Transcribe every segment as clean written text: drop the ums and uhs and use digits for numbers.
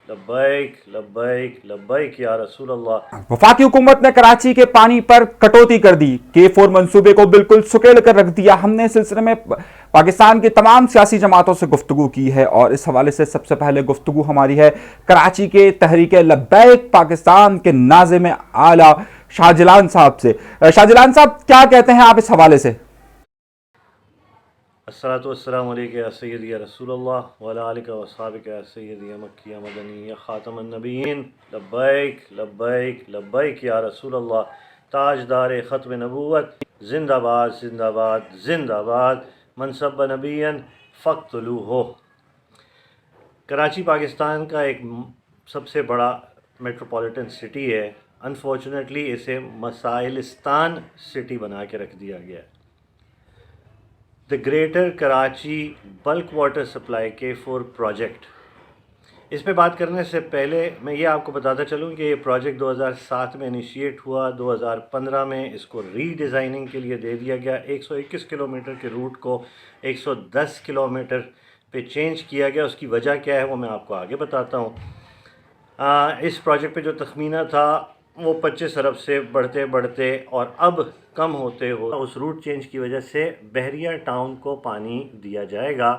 लब्बैक लब्बैक लब्बैक या रसूल अल्लाह। वफाकी हुकूमत ने कराची के पानी पर कटौती कर दी, K4 मंसूबे को बिल्कुल सुकेल कर रख दिया। हमने इस सिलसिले में पाकिस्तान की तमाम सियासी जमातों से गुफ्तगू की है और इस हवाले से सबसे पहले गुफ्तगू हमारी है कराची के तहरीक लब्बैक पाकिस्तान के नाज़िम आला शाहजलान साहब से। शाहजलान साहब, क्या कहते हैं आप इस हवाले से? अस्सलातु वस्सलामु अलैका या सय्यदी या रसूलल्लाह व अला आलिका व अस्हाबिका या सय्यदी या मक्की या मदनी या खातमन नबीयीन। लब्बैक लब्बैक लब्बैक या रसूलल्लाह। ताजदार ख़त्म नबूवत जिंदाबाद जिंदाबाद जिंदाबाद। मनसब नबीयन फ़क़्तुलूहु। कराची पाकिस्तान का एक सबसे बड़ा मेट्रोपॉलिटन सिटी है। अनफॉर्चुनेटली इसे मसाइलिस्तान सिटी बना के रख दिया गया है। The greater Karachi bulk water supply K4 project, इस पे बात करने से पहले मैं ये आपको बताता चलूँ कि ये प्रोजेक्ट 2007 में इनिशिएट हुआ। 2015 में इसको रीडिज़ाइनिंग के लिए दे दिया गया। 121 किलोमीटर के रूट को 110 किलोमीटर पे चेंज किया गया। उसकी वजह क्या है वो मैं आपको आगे बताता हूँ। इस प्रोजेक्ट पे जो तखमीना था वो 25 अरब से बढ़ते बढ़ते और अब कम होते हो उस रूट चेंज की वजह से बहरिया टाउन को पानी दिया जाएगा।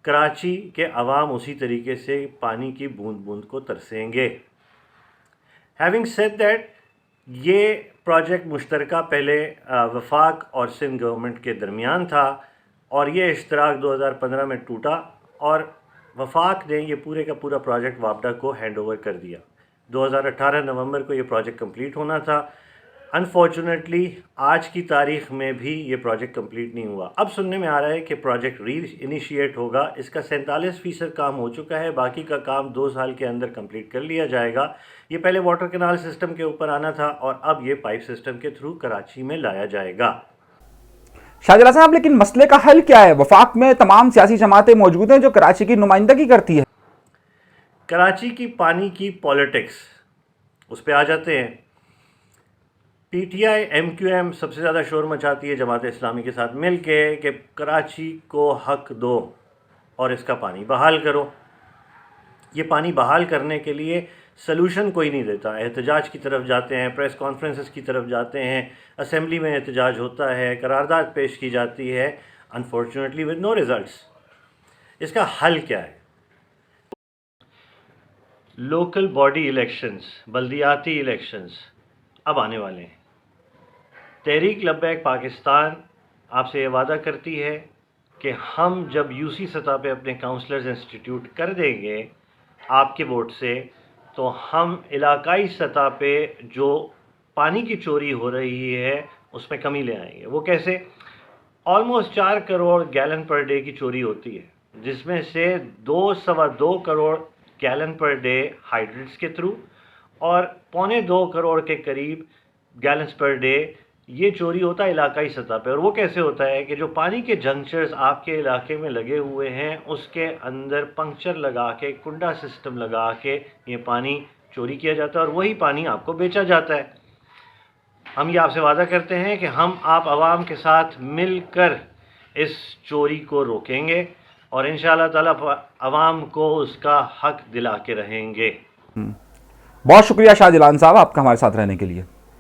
कराची के अवाम उसी तरीके से पानी की बूंद बूंद को तरसेंगे। हैविंग सेड दैट, ये प्रोजेक्ट मुश्तरका पहले वफाक और सिंध गवर्नमेंट के दरमियान था और ये इश्तराक 2015 में टूटा और वफाक ने ये पूरे का पूरा प्रोजेक्ट वापडा को हैंड ओवर कर दिया। 2018 नवंबर को ये प्रोजेक्ट कंप्लीट होना था। अनफॉर्चुनेटली आज की तारीख़ में भी ये प्रोजेक्ट कंप्लीट नहीं हुआ। अब सुनने में आ रहा है कि प्रोजेक्ट री इनिशिएट होगा। इसका 47% काम हो चुका है, बाकी का काम 2 साल के अंदर कंप्लीट कर लिया जाएगा। ये पहले वाटर कैनाल सिस्टम के ऊपर आना था और अब ये पाइप सिस्टम के थ्रू कराची में लाया जाएगा। शाहजलान साहब, लेकिन मसले का हल क्या है? वफाक में तमाम सियासी जमातें मौजूद हैं जो कराची की नुमाइंदगी करती है। कराची की पानी की पॉलिटिक्स, उस पर आ जाते हैं। PTI MQM सबसे ज़्यादा शोर मचाती है जमात इस्लामी के साथ मिल के कि कराची को हक दो और इसका पानी बहाल करो। ये पानी बहाल करने के लिए सलूशन कोई नहीं देता। एहतजाज की तरफ जाते हैं, प्रेस कॉन्फ्रेंसेस की तरफ जाते हैं, असेंबली में एहतजाज होता है, करारदाद पेश की जाती है, अनफॉर्चुनेटली विद नो रिज़ल्ट्स। इसका हल क्या है? लोकल बॉडी इलेक्शंस, बल्दियाती इलेक्शंस अब आने वाले हैं। तहरीक लब्बैक पाकिस्तान आपसे ये वादा करती है कि हम जब UC सतह पे अपने काउंसलर्स इंस्टीट्यूट कर देंगे आपके वोट से, तो हम इलाकाई सतह पे जो पानी की चोरी हो रही है उसमें कमी ले आएंगे। वो कैसे? Almost 4 crore gallon per day की चोरी होती है, जिसमें से 2.25 crore gallon per day hydrates के थ्रू और 2.25 करोड़ के करीब गैलन्स पर डे ये चोरी होता है इलाकाई सतह पे। और वो कैसे होता है कि जो पानी के जंक्शंस आपके इलाके में लगे हुए हैं उसके अंदर पंक्चर लगा के, कुंडा सिस्टम लगा के ये पानी चोरी किया जाता है और वही पानी आपको बेचा जाता है। हम ये आपसे वादा करते हैं कि हम आप आवाम के साथ मिलकर इस चोरी को रोकेंगे और इंशाअल्लाह ताला आवाम को उसका हक दिला के रहेंगे। बहुत शुक्रिया शाहजलान साहब आपका हमारे साथ रहने के लिए।